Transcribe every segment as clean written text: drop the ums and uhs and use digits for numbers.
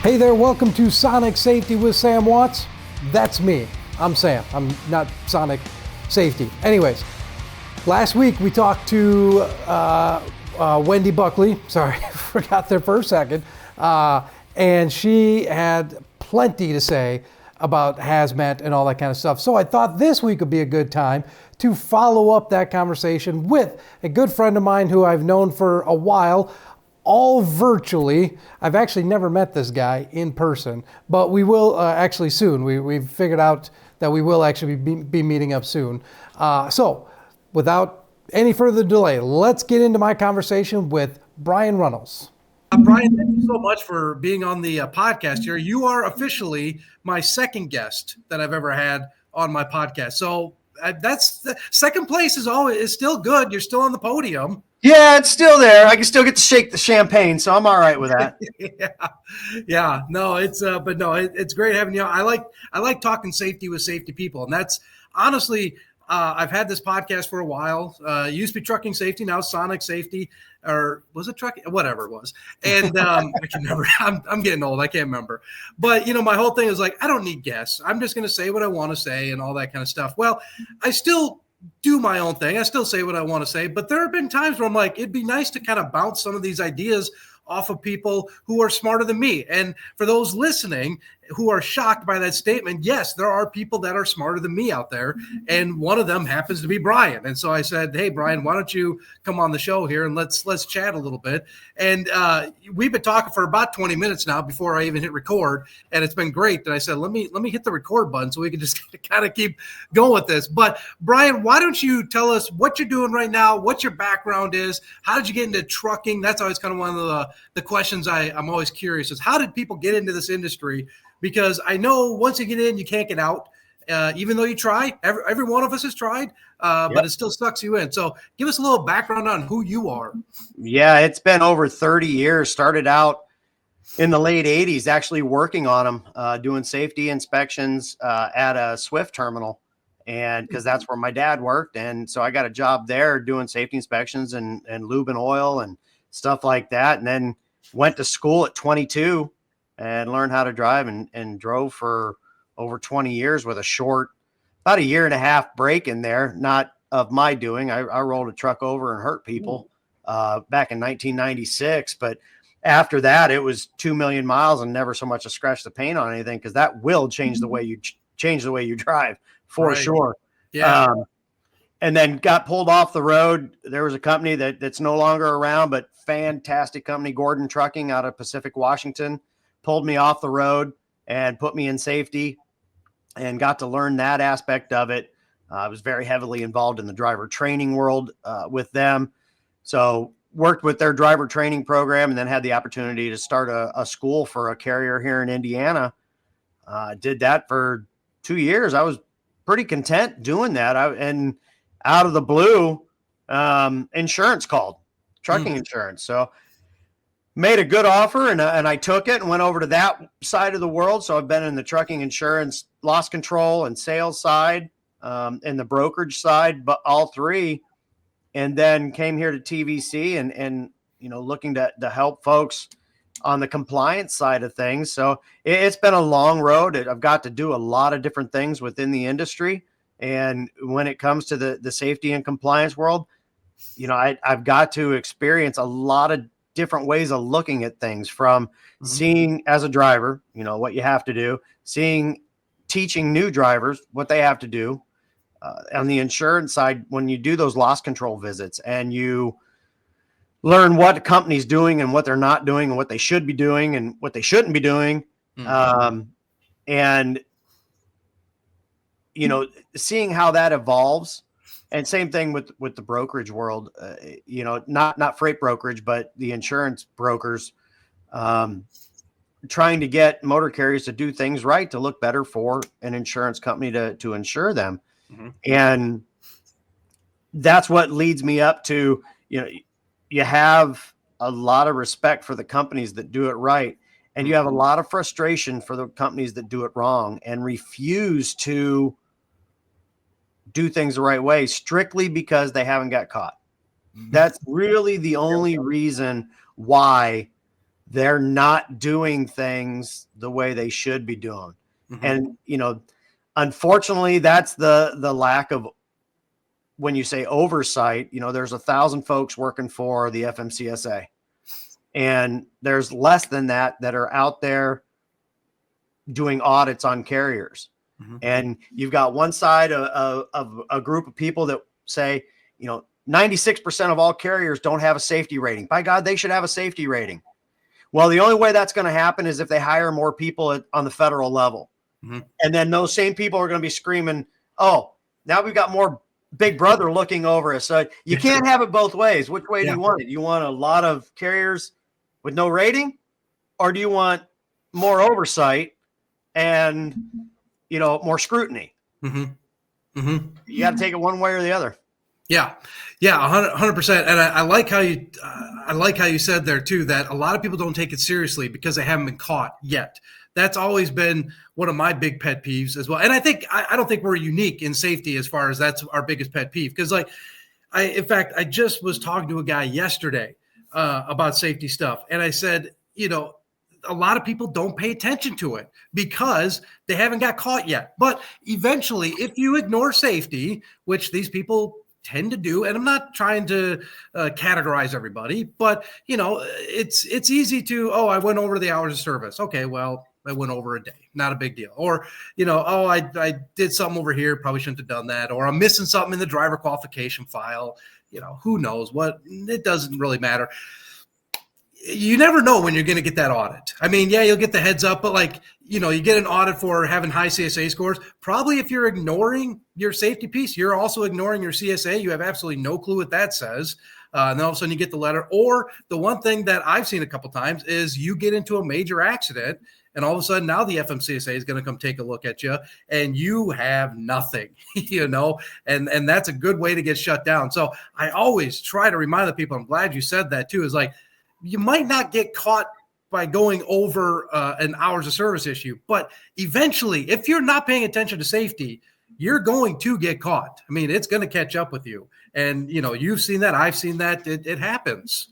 Hey there, welcome to Sonic Safety with Sam Watts. That's me. I'm Sam. I'm not Sonic Safety. Anyways, last week we talked to Wendy Buckley. Sorry, forgot there for a second. And she had plenty to say about hazmat and all that kind of stuff. So I thought this week would be a good time to follow up that conversation with a good friend of mine who I've known for a while, all virtually. I've actually never met this guy in person, but we will actually soon. We've figured out that we will actually be meeting up soon. So without any further delay, let's get into my conversation with Brian Runnels. Brian, thank you so much for being on the podcast here. You are officially my second guest that I've ever had on my podcast. So that's the second place is still good. You're still on the podium. Yeah, it's still there. I can still get to shake the champagne, so I'm all right with that. yeah. No, it's great having you on. I like talking safety with safety people, and that's honestly, I've had this podcast for a while. Used to be trucking safety, now Sonic Safety, or was it trucking? Whatever it was. And I can never. I'm getting old. I can't remember. But my whole thing is like, I don't need guests. I'm just going to say what I want to say and all that kind of stuff. Well, I still do my own thing. I still say what I want to say, but there have been times where I'm like, it'd be nice to kind of bounce some of these ideas off of people who are smarter than me. And for those listening who are shocked by that statement, yes, there are people that are smarter than me out there. And one of them happens to be Brian. And so I said, hey, Brian, why don't you come on the show here and let's chat a little bit. And we've been talking for about 20 minutes now before I even hit record. And it's been great that I said, let me hit the record button so we can just kind of keep going with this. But Brian, why don't you tell us what you're doing right now, what your background is, how did you get into trucking? That's always kind of one of the questions I'm always curious is, how did people get into this industry? Because I know once you get in, you can't get out, even though you try. Every one of us has tried, but it still sucks you in. So give us a little background on who you are. Yeah, it's been over 30 years. Started out in the late 80s, actually working on them, doing safety inspections at a Swift terminal. And because that's where my dad worked. And so I got a job there doing safety inspections and lube and oil and stuff like that. And then went to school at 22 and learned how to drive and drove for over 20 years with a short, about a year and a half break in there, not of my doing. I rolled a truck over and hurt people back in 1996. But after that, it was 2 million miles and never so much to scratch the paint on anything, because that will change the way you drive for sure. Yeah. And then got pulled off the road. There was a company that's no longer around, but fantastic company, Gordon Trucking out of Pacific, Washington, pulled me off the road and put me in safety and got to learn that aspect of it. I was very heavily involved in the driver training world with them. So worked with their driver training program and then had the opportunity to start a school for a carrier here in Indiana. Did that for 2 years. I was pretty content doing that. And out of the blue, insurance called, trucking insurance. So made a good offer and I took it and went over to that side of the world. So I've been in the trucking insurance, loss control and sales side, and the brokerage side, but all three. And then came here to TVC and looking to help folks on the compliance side of things. So it's been a long road. I've got to do a lot of different things within the industry. And when it comes to the safety and compliance world, I've got to experience a lot of different ways of looking at things, from seeing as a driver, what you have to do, teaching new drivers what they have to do. On the insurance side, when you do those loss control visits and you learn what the company's doing and what they're not doing and what they should be doing and what they shouldn't be doing. And, seeing how that evolves. And same thing with the brokerage world, not freight brokerage, but the insurance brokers, trying to get motor carriers to do things right, to look better for an insurance company to insure them. And that's what leads me up to, you have a lot of respect for the companies that do it right. And you have a lot of frustration for the companies that do it wrong and refuse to do things the right way strictly because they haven't got caught. That's really the only reason why they're not doing things the way they should be doing. Mm-hmm. And, you know, unfortunately, that's the lack of, when you say oversight, you know, there's 1,000 folks working for the FMCSA, and there's less than that are out there doing audits on carriers. Mm-hmm. And you've got one side of a group of people that say, you know, 96% of all carriers don't have a safety rating. By God, they should have a safety rating. Well, the only way that's going to happen is if they hire more people on the federal level. Mm-hmm. And then those same people are going to be screaming, oh, now we've got more Big Brother looking over us. So you can't have it both ways. Which way do you want it? You want a lot of carriers with no rating, or do you want more oversight and, you know, more scrutiny? Mm-hmm. Mm-hmm. You got to take it one way or the other. Yeah, 100%. And I like how you said there too that a lot of people don't take it seriously because they haven't been caught yet. That's always been one of my big pet peeves as well. And I don't think we're unique in safety as far as that's our biggest pet peeve. Because in fact, I just was talking to a guy yesterday about safety stuff, and I said, you know, a lot of people don't pay attention to it because they haven't got caught yet. But eventually, if you ignore safety, which these people tend to do, and I'm not trying to categorize everybody, but you know, it's easy to, oh, I went over the hours of service. Okay, well, I went over a day, not a big deal. Or, you know, oh, I did something over here, probably shouldn't have done that. Or I'm missing something in the driver qualification file. You know, who knows what? It doesn't really matter. You never know when you're going to get that audit. I mean, yeah, you'll get the heads up, but like, you know, you get an audit for having high CSA scores. Probably if you're ignoring your safety piece, you're also ignoring your CSA. You have absolutely no clue what that says. And then all of a sudden you get the letter. Or the one thing that I've seen a couple times is you get into a major accident, and all of a sudden now the FMCSA is going to come take a look at you, and you have nothing, you know, and that's a good way to get shut down. So I always try to remind the people, I'm glad you said that too, is like, you might not get caught by going over an hours of service issue, but eventually, if you're not paying attention to safety, you're going to get caught. I mean, it's going to catch up with you. And, you know, you've seen that. I've seen that. It happens.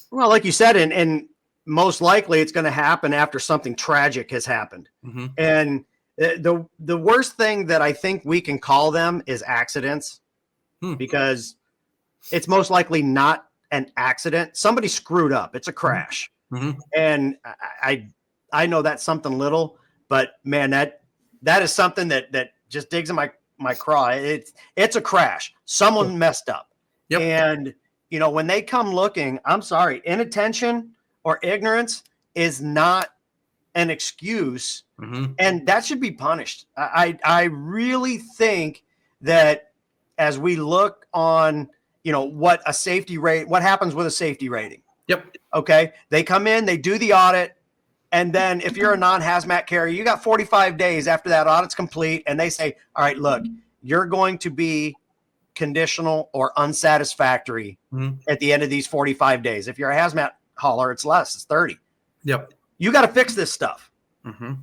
Well, like you said, and most likely it's going to happen after something tragic has happened. Mm-hmm. And the worst thing that I think we can call them is accidents, because it's most likely not an accident. Somebody screwed up. It's a crash. Mm-hmm. And I know that's something little, but man, that is something that just digs in my craw. It's a crash. Someone messed up. Yep. And you know, when they come looking, I'm sorry, inattention or ignorance is not an excuse. Mm-hmm. And that should be punished. I really think that as we look on, you know, what happens with a safety rating. Yep. Okay. They come in, they do the audit. And then if you're a non-hazmat carrier, you got 45 days after that audit's complete. And they say, all right, look, you're going to be conditional or unsatisfactory at the end of these 45 days. If you're a hazmat hauler, it's less, it's 30. Yep. You got to fix this stuff. Mm-hmm.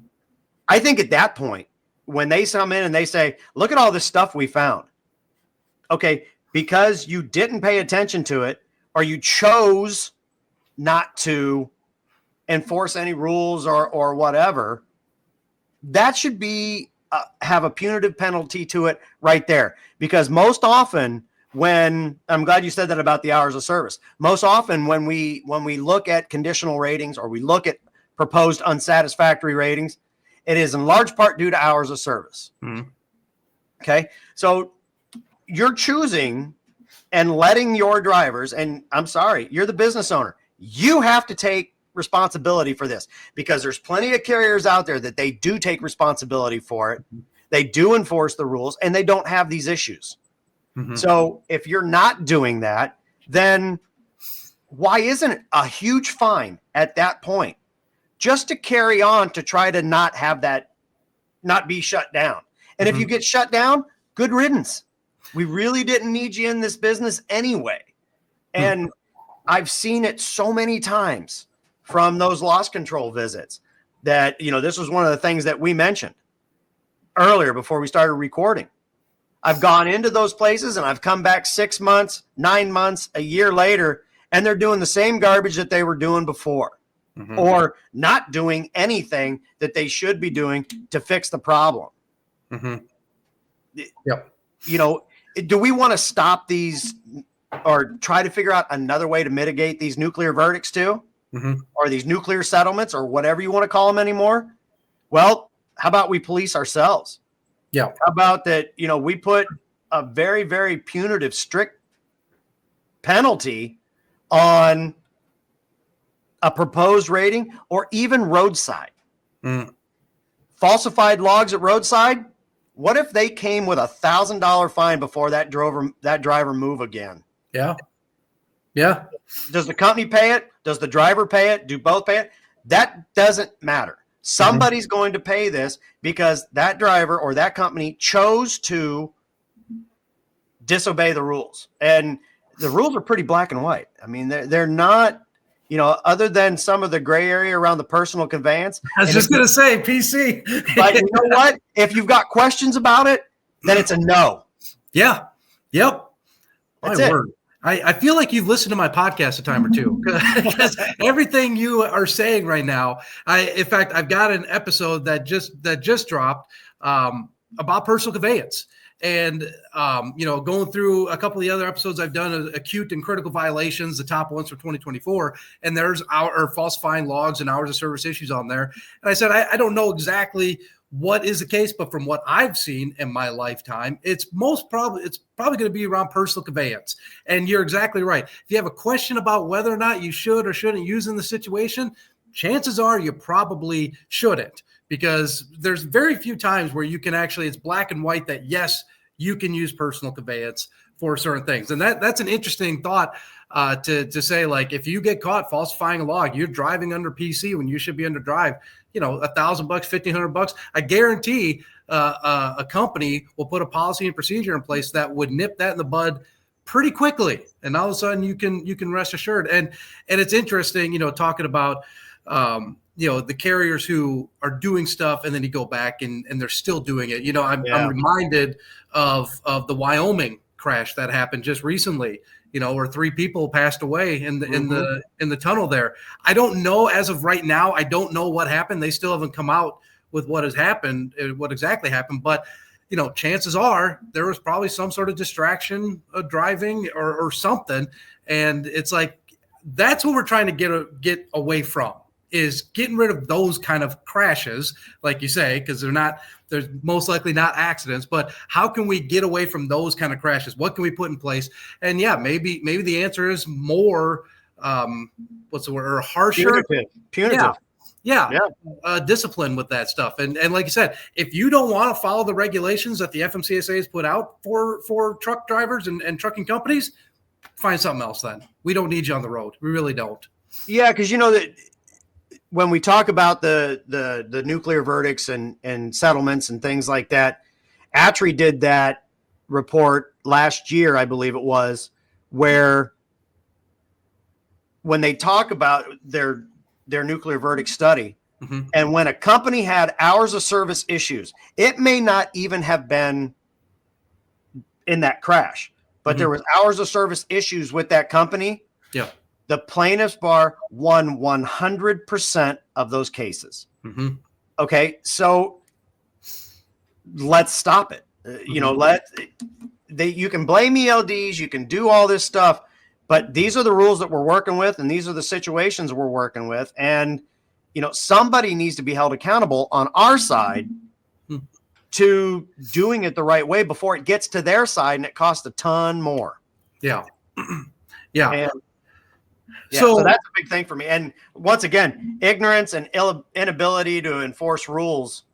I think at that point, when they come in and they say, look at all this stuff we found. Okay. Because you didn't pay attention to it, or you chose not to enforce any rules or whatever, that should be have a punitive penalty to it right there. Because most often when, I'm glad you said that about the hours of service, most often when we look at conditional ratings or we look at proposed unsatisfactory ratings, it is in large part due to hours of service. Mm-hmm. Okay. So you're choosing and letting your drivers, and I'm sorry, you're the business owner. You have to take responsibility for this, because there's plenty of carriers out there that they do take responsibility for it. They do enforce the rules and they don't have these issues. Mm-hmm. So if you're not doing that, then why isn't it a huge fine at that point just to carry on to try to not have that, not be shut down? And if you get shut down, good riddance. We really didn't need you in this business anyway. And I've seen it so many times from those loss control visits that, you know, this was one of the things that we mentioned earlier before we started recording. I've gone into those places and I've come back 6 months, 9 months, a year later, and they're doing the same garbage that they were doing before. or not doing anything that they should be doing to fix the problem. Yep. You know, do we want to stop these or try to figure out another way to mitigate these nuclear verdicts too? Or these nuclear settlements or whatever you want to call them anymore? Well, how about we police ourselves? Yeah. How about that, you know, we put a very, very punitive, strict penalty on a proposed rating or even roadside. Falsified logs at roadside. What if they came with $1,000 fine before that driver move again? Yeah. Yeah. Does the company pay it? Does the driver pay it? Do both pay it? That doesn't matter. Somebody's going to pay this because that driver or that company chose to disobey the rules. And the rules are pretty black and white. I mean, they're not, you know, other than some of the gray area around the personal conveyance. I was just going to say PC. But you know what? If you've got questions about it, then it's a no. Yeah. Yep. That's My it. word. I feel like you've listened to my podcast a time or two because everything you are saying right now, in fact, I've got an episode that just dropped about personal conveyance. And, you know, going through a couple of the other episodes I've done, acute and critical violations, the top ones for 2024, and there's our falsifying logs and hours of service issues on there. And I said, I don't know exactly what is the case, but from what I've seen in my lifetime, it's probably going to be around personal conveyance. And you're exactly right. If you have a question about whether or not you should or shouldn't use in the situation, chances are you probably shouldn't, because there's very few times where you can actually, it's black and white that yes, you can use personal conveyance for certain things. And that's an interesting thought to say, like, if you get caught falsifying a log, you're driving under PC when you should be under drive, you know, $1,000, $1,500. I guarantee a company will put a policy and procedure in place that would nip that in the bud pretty quickly. And all of a sudden you can rest assured. And it's interesting, you know, talking about, you know, the carriers who are doing stuff and then you go back and they're still doing it. You know, I'm reminded of the Wyoming crash that happened just recently, you know, where 3 people passed away in the tunnel there. I don't know as of right now. I don't know what happened. They still haven't come out with what has happened, what exactly happened. But, you know, chances are there was probably some sort of distraction of driving or something. And it's like, that's what we're trying to get away from, is getting rid of those kind of crashes, like you say, because there's most likely not accidents, but how can we get away from those kind of crashes? What can we put in place? And yeah, maybe the answer is more, what's the word, or harsher? Punitive. Yeah. Discipline with that stuff. And like you said, if you don't want to follow the regulations that the FMCSA has put out for truck drivers and trucking companies, find something else then. We don't need you on the road. We really don't. Yeah, because you know that when we talk about the nuclear verdicts and settlements and things like that, ATRI did that report last year, I believe it was, where when they talk about their nuclear verdict study, and when a company had hours of service issues, it may not even have been in that crash, but there was hours of service issues with that company. Yeah. The plaintiffs bar won 100% of those cases. Okay, so let's stop it. You know, you can blame ELDs, you can do all this stuff, but these are the rules that we're working with, and these are the situations we're working with. And, you know, somebody needs to be held accountable on our side to doing it the right way before it gets to their side and it costs a ton more. Yeah. Yeah. And, so that's a big thing for me. And once again, ignorance and inability to enforce rules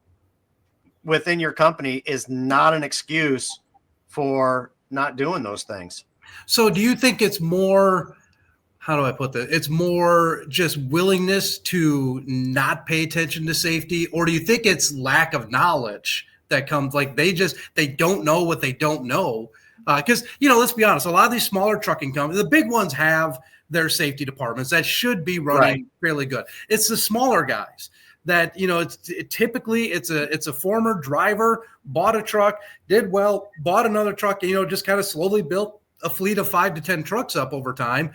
within your company is not an excuse for not doing those things. So do you think it's more, how do I put that? It's more just willingness to not pay attention to safety, or do you think it's lack of knowledge that comes, like they don't know what they don't know? Because, you know, let's be honest, a lot of these smaller trucking companies, the big ones have their safety departments that should be running fairly good. It's the smaller guys that, you know, typically it's a former driver, bought a truck, did well, bought another truck, you know, just kind of slowly built a fleet of 5 to 10 trucks up over time.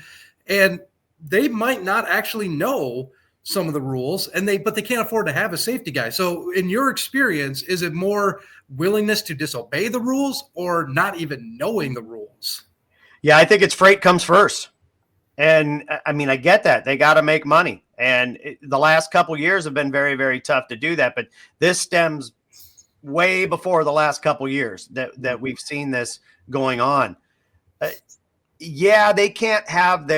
And they might not actually know some of the rules, but they can't afford to have a safety guy. So in your experience, is it more willingness to disobey the rules or not even knowing the rules? Yeah, I think it's freight comes first. And I mean, I get that. They got to make money. And the last couple of years have been very, very tough to do that. But this stems way before the last couple of years that we've seen this going on. Yeah, they can't have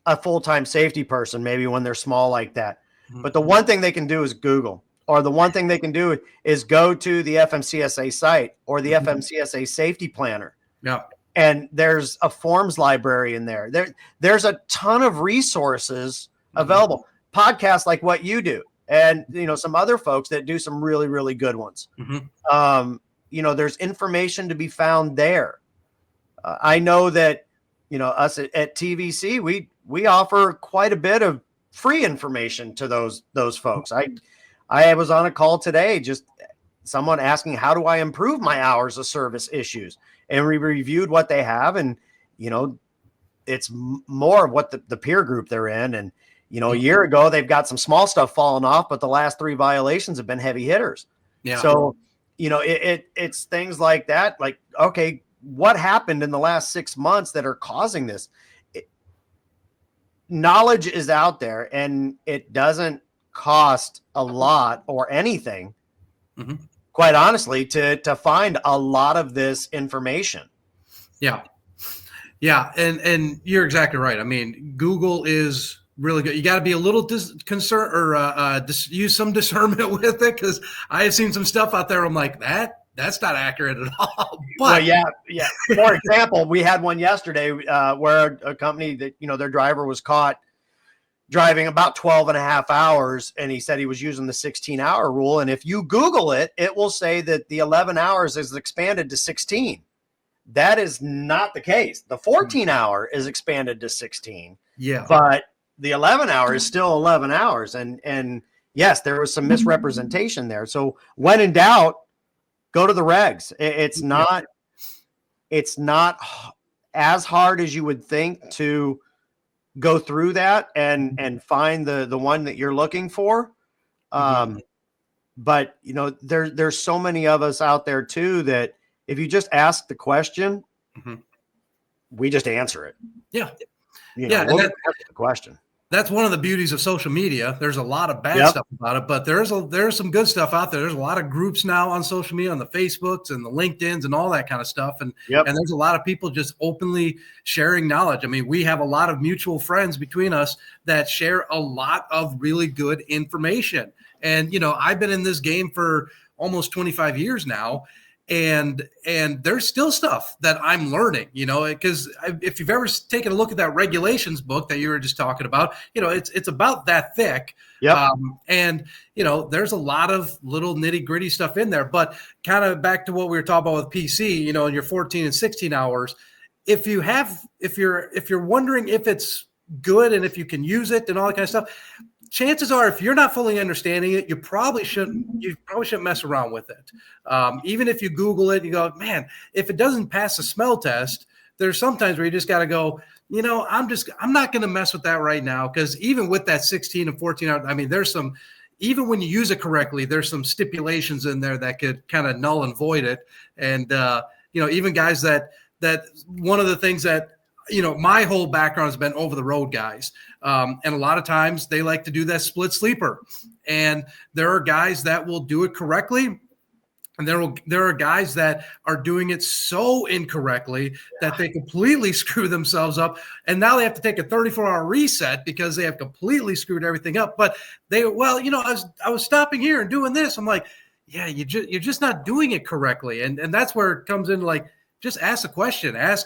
a full-time safety person maybe when they're small like that. Mm-hmm. But the one thing they can do is Google, or the one thing they can do is go to the FMCSA site or the FMCSA safety planner. Yeah. And there's a forms library in there. There's a ton of resources available. Podcasts like what you do, and some other folks that do some really, really good ones. There's information to be found there. I know that us at TVC, we offer quite a bit of free information to those folks. I was on a call today, just someone asking, how do I improve my hours of service issues? And we reviewed what they have, and it's more of what the peer group they're in. And a year ago they've got some small stuff falling off, but the last 3 violations have been heavy hitters. Yeah. So it's things like that. Like, okay, what happened in the last 6 months that are causing this? Knowledge is out there, and it doesn't cost a lot or anything. Quite honestly, to find a lot of this information. Yeah. Yeah. And you're exactly right. I mean, Google is really good. You got to be a little concerned or use some discernment with it, because I have seen some stuff out there. I'm like, that's not accurate at all. But yeah. For example, we had one yesterday where a company that, their driver was caught driving about 12 and a half hours, and he said he was using the 16-hour rule. And if you Google it, it will say that the 11 hours is expanded to 16. That is not the case. The 14-hour is expanded to 16. Yeah. But the 11-hour is still 11 hours. And yes, there was some misrepresentation there. So when in doubt, go to the regs. It's not as hard as you would think to go through that and find the one that you're looking for. But there's so many of us out there too, that if you just ask the question, we just answer it. Yeah. We'll answer the question. That's one of the beauties of social media. There's a lot of bad stuff about it, but there's some good stuff out there. There's a lot of groups now on social media, on the Facebooks and the LinkedIns and all that kind of stuff. And there's a lot of people just openly sharing knowledge. I mean, we have a lot of mutual friends between us that share a lot of really good information. And, I've been in this game for almost 25 years now. And there's still stuff that I'm learning, because if you've ever taken a look at that regulations book that you were just talking about, it's about that thick. And there's a lot of little nitty gritty stuff in there. But kind of back to what we were talking about with PC, in your 14 and 16 hours, if you're wondering if it's good and if you can use it and all that kind of stuff, chances are, if you're not fully understanding it, you probably shouldn't mess around with it. Even if you Google it, you go, man, if it doesn't pass the smell test, there's sometimes where you just got to go, I'm not going to mess with that right now. Because even with that 16 and 14 hours, I mean, there's some, even when you use it correctly, there's some stipulations in there that could kind of null and void it. And, even guys that one of the things that, my whole background has been over the road guys. And a lot of times they like to do that split sleeper. And there are guys that will do it correctly. And there are guys that are doing it so incorrectly that they completely screw themselves up. And now they have to take a 34-hour reset because they have completely screwed everything up. But I was stopping here and doing this. I'm like, yeah, you're just not doing it correctly. And that's where it comes into like, just ask a question, ask,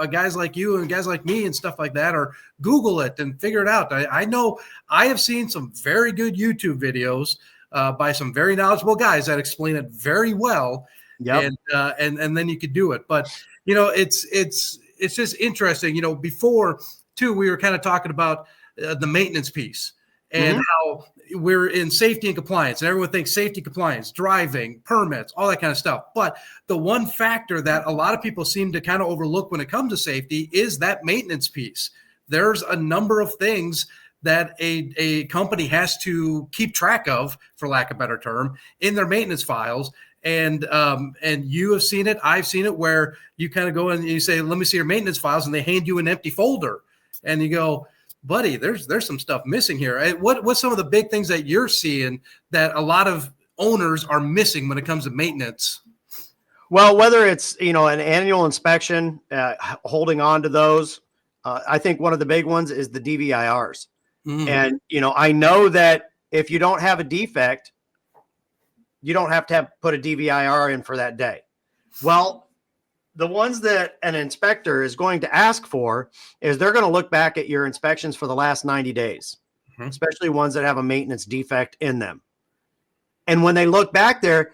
guys like you and guys like me and stuff like that, or Google it and figure it out. I know I have seen some very good YouTube videos by some very knowledgeable guys that explain it very well. And then you could do it. But, it's just interesting, before too, we were kind of talking about the maintenance piece and how we're in safety and compliance, and everyone thinks safety, compliance, driving, permits, all that kind of stuff. But the one factor that a lot of people seem to kind of overlook when it comes to safety is that maintenance piece. there's a number of things that a company has to keep track of, for lack of a better term, in their maintenance files. And you have seen it, I've seen it, where you kind of go and you say, let me see your maintenance files, and they hand you an empty folder, and you go, buddy, there's some stuff missing here. What's some of the big things that you're seeing that a lot of owners are missing when it comes to maintenance? Well, whether it's, an annual inspection, holding on to those, I think one of the big ones is the DVIRs. Mm-hmm. And, I know that if you don't have a defect, you don't have to put a DVIR in for that day. Well, the ones that an inspector is going to ask for is they're going to look back at your inspections for the last 90 days, mm-hmm. especially ones that have a maintenance defect in them. And when they look back there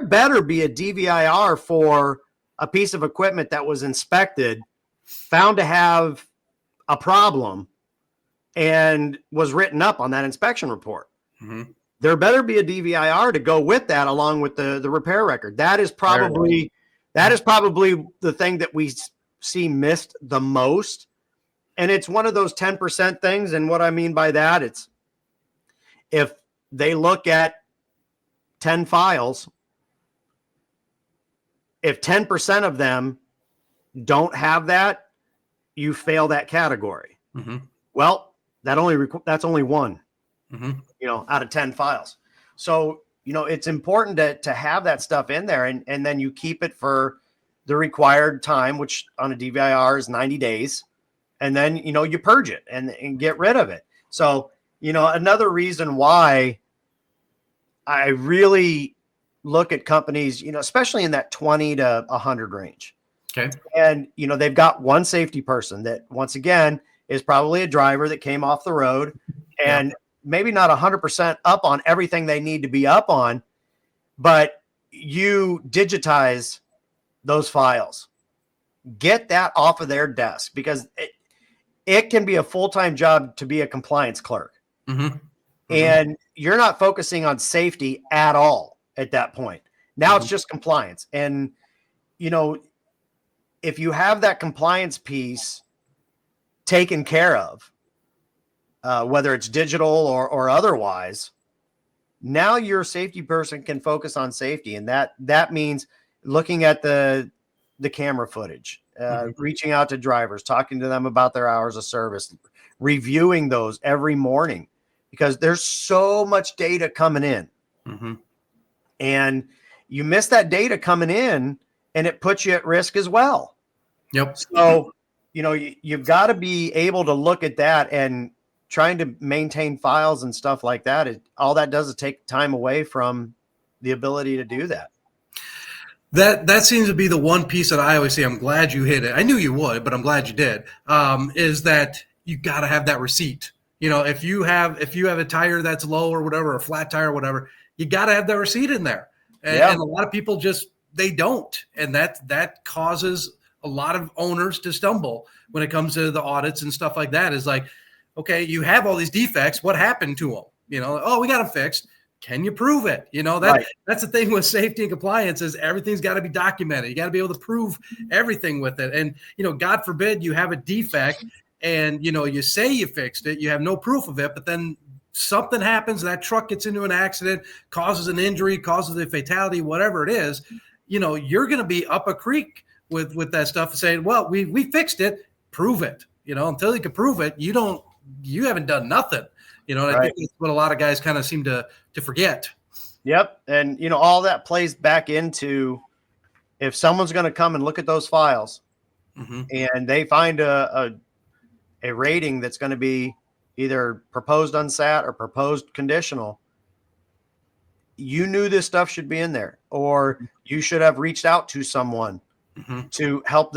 better be a DVIR for a piece of equipment that was inspected, found to have a problem, and was written up on that inspection report. Mm-hmm. There better be a DVIR to go with that, along with the repair record. That is probably the thing that we see missed the most. And it's one of those 10% things. And what I mean by that, it's if they look at 10 files, if 10% of them don't have that, you fail that category. Mm-hmm. Well, that's only one, mm-hmm. Out of 10 files. So, it's important to have that stuff in there, and then you keep it for the required time, which on a DVIR is 90 days. And then, you purge it and get rid of it. So, another reason why I really look at companies, especially in that 20 to 100 range. Okay. And, they've got one safety person that, once again, is probably a driver that came off the road and maybe not 100% up on everything they need to be up on, but you digitize those files. Get that off of their desk, because it can be a full-time job to be a compliance clerk. Mm-hmm. Mm-hmm. And you're not focusing on safety at all at that point. Now it's just compliance. And, if you have that compliance piece taken care of, whether it's digital or otherwise, now your safety person can focus on safety. And that means looking at the camera footage, reaching out to drivers, talking to them about their hours of service, reviewing those every morning, because there's so much data coming in. Mm-hmm. And you miss that data coming in, and it puts you at risk as well. Yep. So, you've got to be able to look at that, and trying to maintain files and stuff like that. All that does is take time away from the ability to do that. That seems to be the one piece that I always say, I'm glad you hit it. I knew you would, but I'm glad you did. Is that you got to have that receipt. If you have a tire that's low or whatever, or a flat tire or whatever, you got to have that receipt in there. And a lot of people they don't. And that causes a lot of owners to stumble when it comes to the audits and stuff like that. Is like, okay, you have all these defects. What happened to them? We got them fixed. Can you prove it? That's the thing with safety and compliance, is everything's got to be documented. You got to be able to prove everything with it. And, God forbid you have a defect and, you say you fixed it, you have no proof of it, but then something happens, that truck gets into an accident, causes an injury, causes a fatality, whatever it is, you're going to be up a creek with that stuff, saying, well, we fixed it, prove it. Until you can prove it, you haven't done nothing. And I think that's what a lot of guys kind of seem to forget. Yep. And, all that plays back into, if someone's going to come and look at those files, mm-hmm. and they find a rating that's going to be either proposed unsat or proposed conditional, you knew this stuff should be in there, or you should have reached out to someone mm-hmm. to help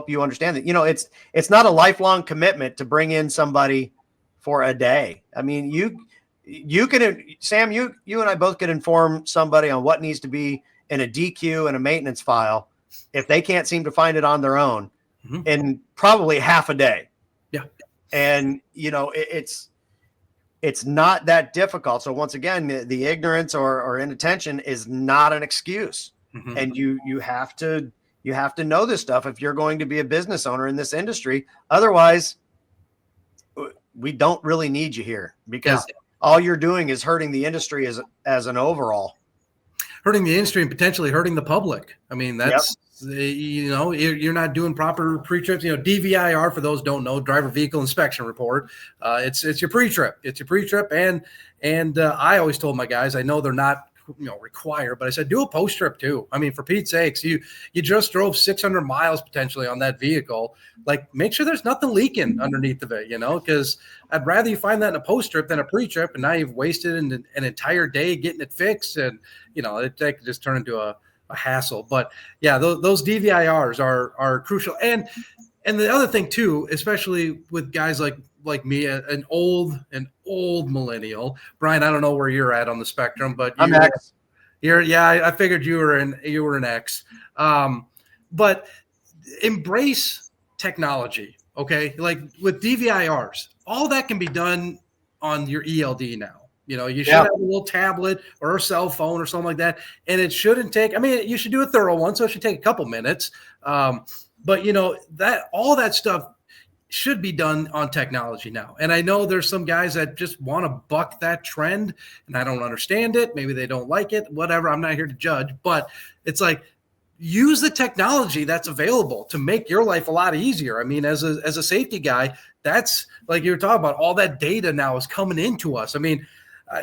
you understand that. It's not a lifelong commitment to bring in somebody for a day. I mean, you can, Sam, you and I both could inform somebody on what needs to be in a DQ and a maintenance file if they can't seem to find it on their own mm-hmm. in probably half a day. Yeah. And, it's not that difficult. So once again, the ignorance or inattention is not an excuse. Mm-hmm. And you have to know this stuff if you're going to be a business owner in this industry. Otherwise, we don't really need you here, because all you're doing is hurting the industry as an overall. Hurting the industry and potentially hurting the public. I mean, that's, you're not doing proper pre-trips. DVIR, for those who don't know, driver vehicle inspection report. It's your pre-trip. It's your pre-trip. And I always told my guys, I know they're not required, but I said, do a post trip too. I mean, for Pete's sakes, you just drove 600 miles potentially on that vehicle. Like, make sure there's nothing leaking underneath of it, because I'd rather you find that in a post trip than a pre-trip, and now you've wasted an entire day getting it fixed, and it could just turn into a hassle. But yeah, those DVIRs are crucial. And the other thing too, especially with guys like me, an old millennial. Brian, I don't know where you're at on the spectrum, but I'm X. I figured you were an X. But embrace technology, okay? Like with DVIRs, all that can be done on your ELD now. You should have a little tablet or a cell phone or something like that, and it shouldn't take. I mean, you should do a thorough one, so it should take a couple minutes. But that all that stuff should be done on technology now. And I know there's some guys that just want to buck that trend, and I don't understand it. Maybe they don't like it, whatever. I'm not here to judge, but it's like, use the technology that's available to make your life a lot easier. I mean, as a safety guy, that's like you're talking about, all that data now is coming into us. I mean,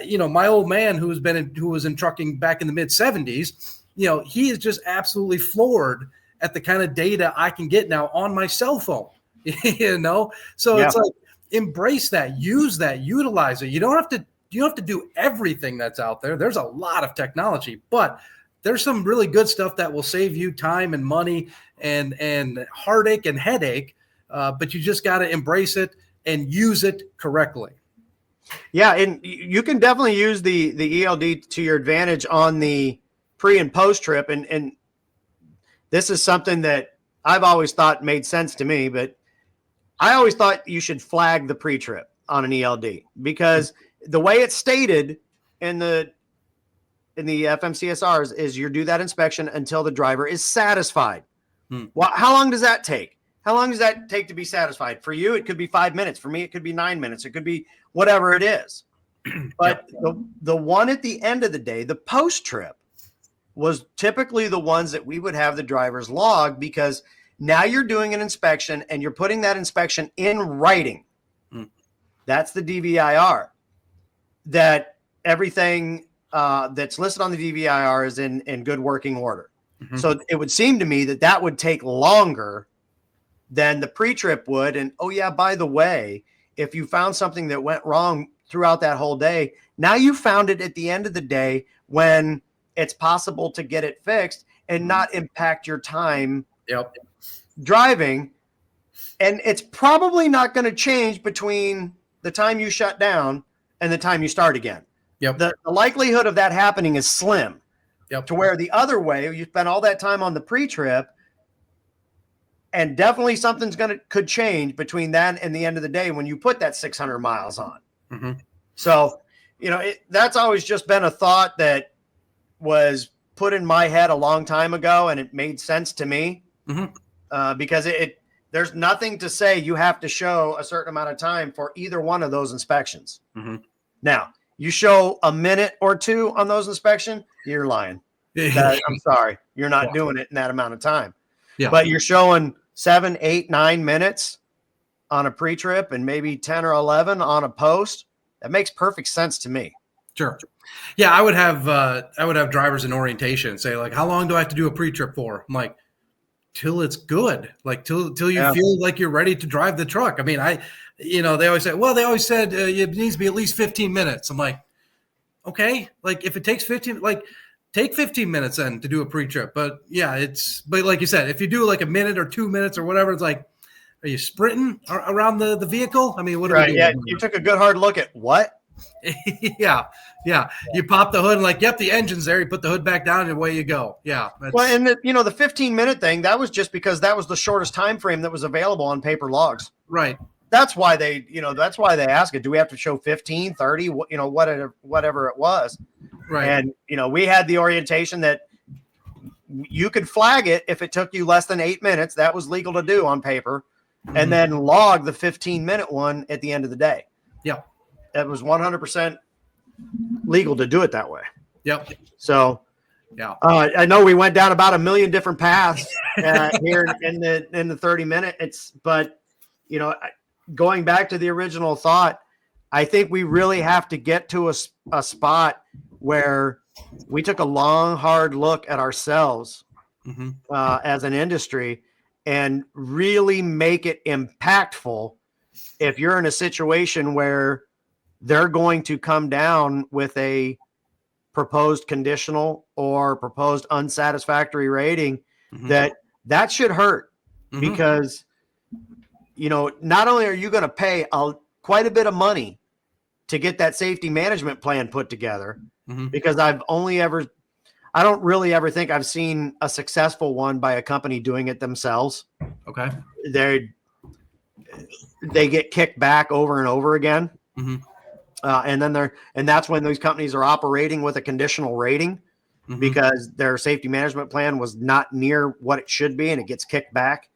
my old man who was in trucking back in the mid 70s, he is just absolutely floored at the kind of data I can get now on my cell phone. So it's like, embrace that, use that, utilize it. You don't have to do everything that's out there. There's a lot of technology, but there's some really good stuff that will save you time and money and heartache and headache. But you just got to embrace it and use it correctly. Yeah. And you can definitely use the ELD to your advantage on the pre and post trip. And this is something that I've always thought made sense to me, but I always thought you should flag the pre-trip on an ELD, because the way it's stated in the FMCSRs is you do that inspection until the driver is satisfied. Well, how long does that take? How long does that take to be satisfied? For you, it could be 5 minutes. For me, it could be 9 minutes. It could be whatever it is. But the one at the end of the day, the post-trip, was typically the ones that we would have the drivers log, because now you're doing an inspection and you're putting that inspection in writing. That's the DVIR. That everything that's listed on the DVIR is in good working order. So it would seem to me that would take longer than the pre-trip would. And by the way, if you found something that went wrong throughout that whole day, now you found it at the end of the day when it's possible to get it fixed and not impact your time driving. And it's probably not going to change between the time you shut down and the time you start again. The likelihood of that happening is slim. To where the other way, you spend all that time on the pre-trip, and definitely something's could change between that and the end of the day when you put that 600 miles on. So, that's always just been a thought that was put in my head a long time ago, and it made sense to me. Because there's nothing to say you have to show a certain amount of time for either one of those inspections. Now, you show a minute or two on those inspections, you're lying. I'm sorry. You're not doing it in that amount of time. But you're showing 7, 8, 9 minutes on a pre-trip and maybe 10 or 11 on a post. That makes perfect sense to me. Sure. Yeah, I would have drivers in orientation say, like, how long do I have to do a pre-trip for? I'm like, till it's good, like till you feel like you're ready to drive the truck. I mean, they always say, well, they always said it needs to be at least 15 minutes. I'm like, okay, like if it takes 15, like take 15 minutes then to do a pre-trip. But but like you said, if you do like a minute or 2 minutes or whatever, it's like, are you sprinting around the vehicle? I mean, what are we doing? Yeah, you took a good hard look at what? Yeah. You pop the hood and like, yep, the engine's there. You put the hood back down and away you go. Yeah. Well, and the 15-minute thing, that was just because that was the shortest time frame that was available on paper logs. Right. That's why they ask it. Do we have to show 15, 30, whatever it was? Right. And, we had the orientation that you could flag it if it took you less than 8 minutes. That was legal to do on paper. and then log the 15-minute one at the end of the day. Yep. It was 100% legal to do it that way. Yep. So, yeah, I know we went down about a million different paths here in the 30-minute. But going back to the original thought, I think we really have to get to a spot where we took a long, hard look at ourselves as an industry and really make it impactful. If you're in a situation where they're going to come down with a proposed conditional or proposed unsatisfactory rating, that should hurt, because not only are you going to pay quite a bit of money to get that safety management plan put together, because I don't really ever think I've seen a successful one by a company doing it themselves. Okay. They get kicked back over and over again. And that's when those companies are operating with a conditional rating, because their safety management plan was not near what it should be, and it gets kicked back.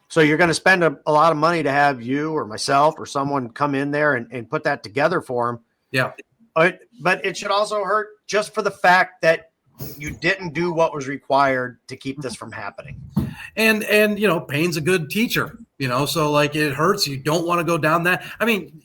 So you're going to spend a lot of money to have you or myself or someone come in there and put that together for them. Yeah. But it should also hurt just for the fact that you didn't do what was required to keep this from happening. And pain's a good teacher, so like it hurts. You don't want to go down that. I mean,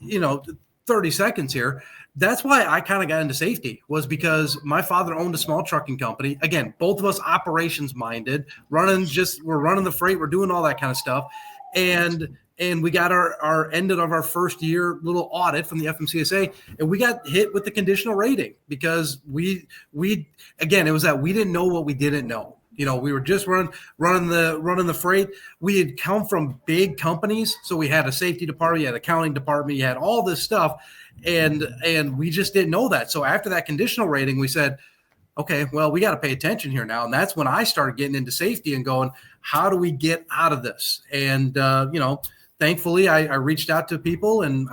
30 seconds here. That's why I kind of got into safety, was because my father owned a small trucking company. Again, both of us operations minded, we're running the freight. We're doing all that kind of stuff. And we got our end of our first year little audit from the FMCSA, and we got hit with the conditional rating because we it was that we didn't know what we didn't know. We were just running the freight. We had come from big companies, so we had a safety department, you had an accounting department, you had all this stuff, and we just didn't know that. So after that conditional rating, we said, okay, well, we got to pay attention here now. And that's when I started getting into safety and going, how do we get out of this? And thankfully, I reached out to people, and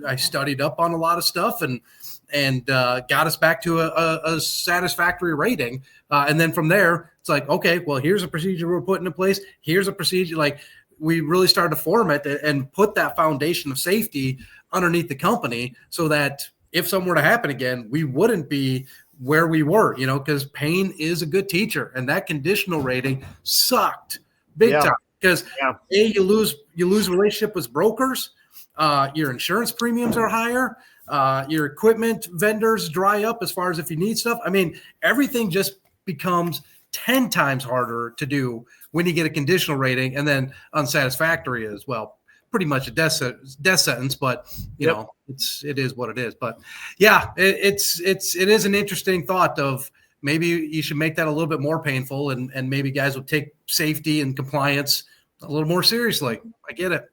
I studied up on a lot of stuff and got us back to a satisfactory rating. And then from there, it's like, okay, well, here's a procedure we're putting in place. Here's a procedure. Like, we really started to form it and put that foundation of safety underneath the company, so that if something were to happen again, we wouldn't be where we were, because pain is a good teacher. And that conditional rating sucked big time, because you lose relationship with brokers. Your insurance premiums are higher. Your equipment vendors dry up as far as if you need stuff. I mean, everything just becomes 10 times harder to do when you get a conditional rating, and then unsatisfactory as well. Pretty much a death sentence, but it is what it is. But yeah, it is an interesting thought of maybe you should make that a little bit more painful, and maybe guys will take safety and compliance a little more seriously. I get it.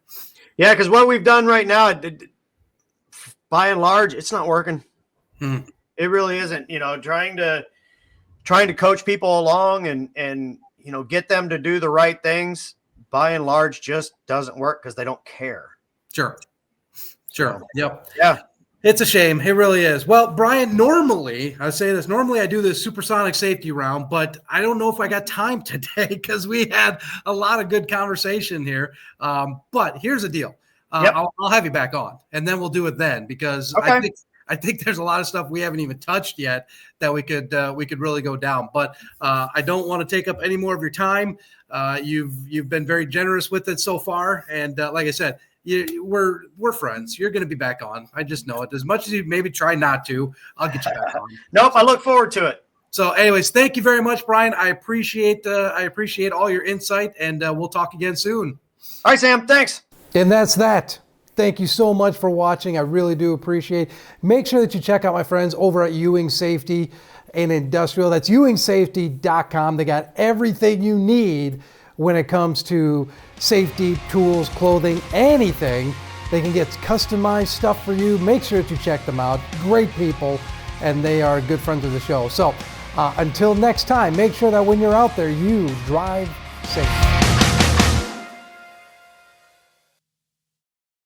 Yeah, because what we've done right now, by and large, it's not working. It really isn't. Trying to coach people along and get them to do the right things, by and large, just doesn't work because they don't care. Sure. Yep. Yeah. It's a shame. It really is. Well, Brian, normally I do this supersonic safety round, but I don't know if I got time today because we had a lot of good conversation here. But here's the deal. I'll have you back on, and then we'll do it then, because I think there's a lot of stuff we haven't even touched yet that we could really go down. But I don't want to take up any more of your time. You've been very generous with it so far, and like I said, we're friends. You're going to be back on. I just know it. As much as you maybe try not to, I'll get you back on. Nope, I look forward to it. So, anyways, thank you very much, Brian. I appreciate all your insight, and we'll talk again soon. All right, Sam. Thanks. And that's that. Thank you so much for watching. I really do appreciate it. Make sure that you check out my friends over at Ewing Safety and Industrial. That's ewingsafety.com. They got everything you need when it comes to safety, tools, clothing, anything. They can get customized stuff for you. Make sure that you check them out. Great people, and they are good friends of the show. So until next time, make sure that when you're out there, you drive safe.